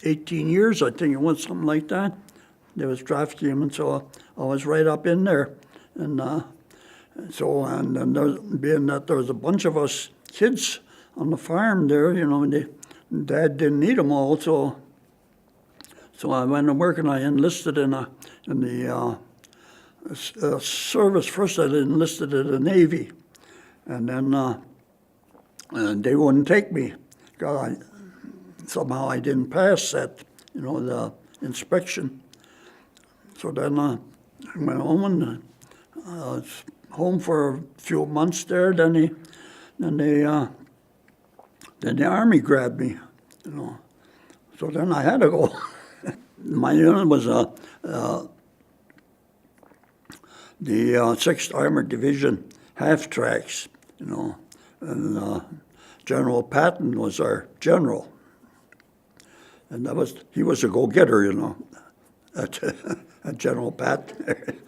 18 years, I think it was, something like that. They was drafting him, and so I was right up in there. And and there, being that there was a bunch of us kids on the farm there, and Dad didn't need them all, so I went to work and I enlisted in the service. First I enlisted in the Navy, and then they wouldn't take me. Somehow I didn't pass that, the inspection. So then I went home and I was home for a few months there. Then the Army grabbed me, So then I had to go. My unit was the 6th Armored Division half-tracks, and General Patton was our general. And he was a go-getter, at General Patton.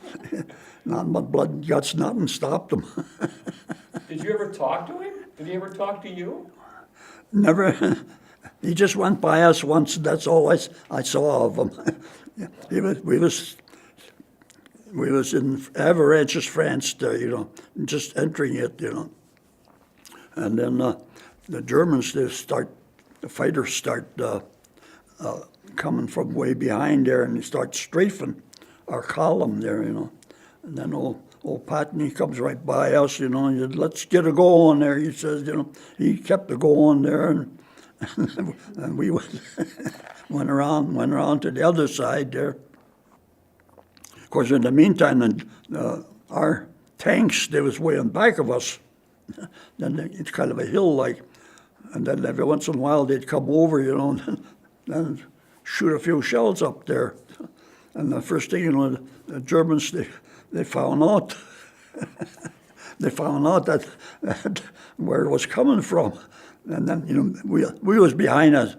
Not much blood and guts, nothing stopped him. Did you ever talk to him? Did he ever talk to you? Never. He just went by us once, and that's all I saw of him. We was in Avranches, France there, just entering it, And then the Germans, the fighters start coming from way behind there, and they start strafing our column there, And then old Patton, he comes right by us, and he said, "Let's get a go on there," he says, He kept a go on there, and we went around to the other side there. Of course, in the meantime, our tanks, they was way in back of us. Then it's kind of a hill, like, and then every once in a while they'd come over, and then shoot a few shells up there. And the first thing, the Germans, they found out. They found out that where it was coming from. And then, we was behind a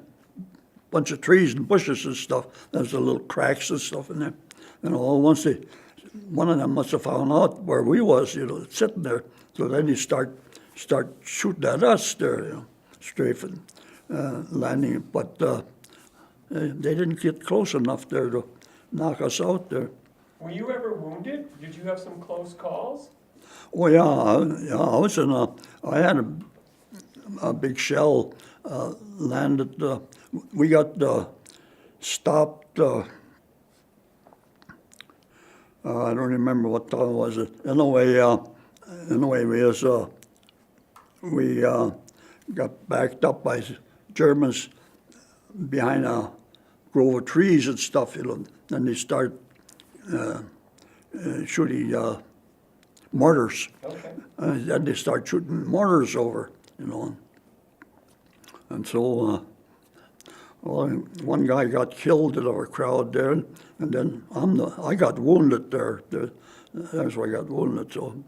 bunch of trees and bushes and stuff. There was a little cracks and stuff in there. And all once one of them must have found out where we was, sitting there. So then he start shooting at us there, strafing, landing. But they didn't get close enough there to knock us out there. Were you ever wounded? Did you have some close calls? Oh yeah, I was I had a big shell landed. We got stopped. I don't remember what time was it. Anyway, we got backed up by Germans behind a grove of trees and stuff. And they start shooting mortars. Okay. And then they start shooting mortars over, And so, one guy got killed in our crowd there, and then I got wounded there. That's where I got wounded. So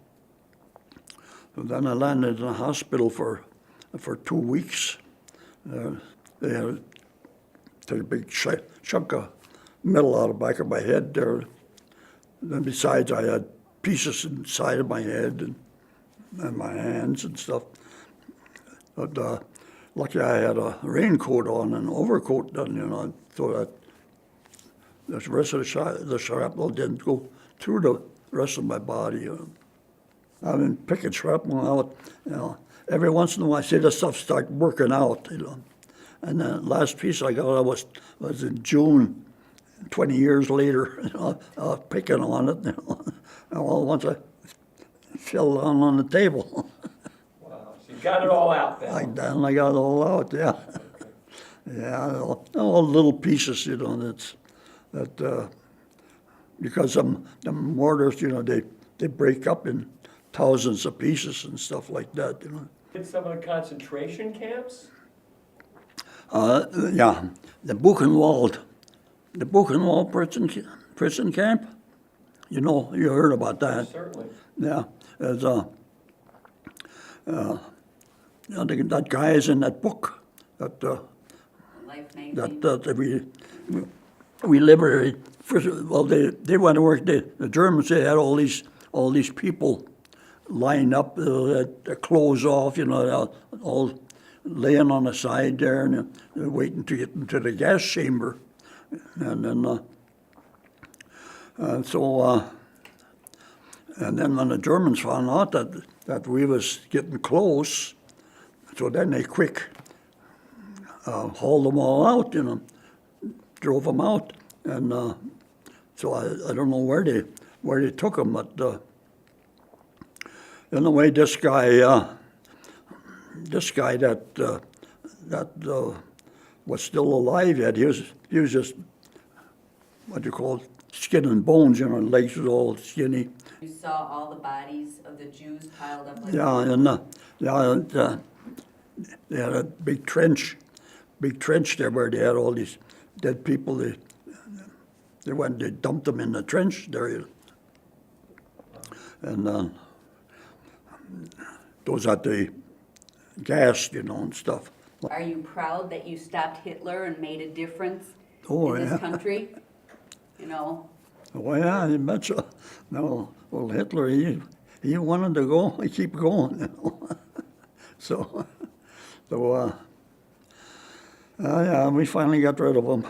then I landed in a hospital for 2 weeks. They had to take a big chunk of metal out of the back of my head there. Then besides, I had pieces inside of my head and my hands and stuff. But lucky I had a raincoat on and an overcoat done, so that the rest of the shrapnel didn't go through the rest of my body. I've been picking shrapnel out, every once in a while I see the stuff start working out, And the last piece I got was in June, 20 years later, I was picking on it, And all once I fell down on the table. Wow, so you got it all out then? I got it all out, yeah. Yeah, all little pieces, that because the mortars, they break up in thousands of pieces and stuff like that, Did some of the concentration camps? Yeah, the Buchenwald prison camp. You heard about that. Certainly. Yeah, there's that guy is in that book that we liberated. First, well, they went to work. The Germans, they had all these people lined up, their clothes off, all laying on the side there and waiting to get into the gas chamber. And then, and then when the Germans found out that we was getting close, so then they quick hauled them all out, drove them out. And so I don't know where they took them, but anyway, this guy that was still alive yet, he was just, what do you call it, skin and bones, legs was all skinny. You saw all the bodies of the Jews piled up like Yeah, and they had a big trench there where they had all these dead people. They dumped them in the trench there, and those had the gas, and stuff. Are you proud that you stopped Hitler and made a difference Oh, in yeah. this country? Oh yeah, you betcha. No, well, Hitler, he wanted to go, he keep going, So yeah, we finally got rid of him.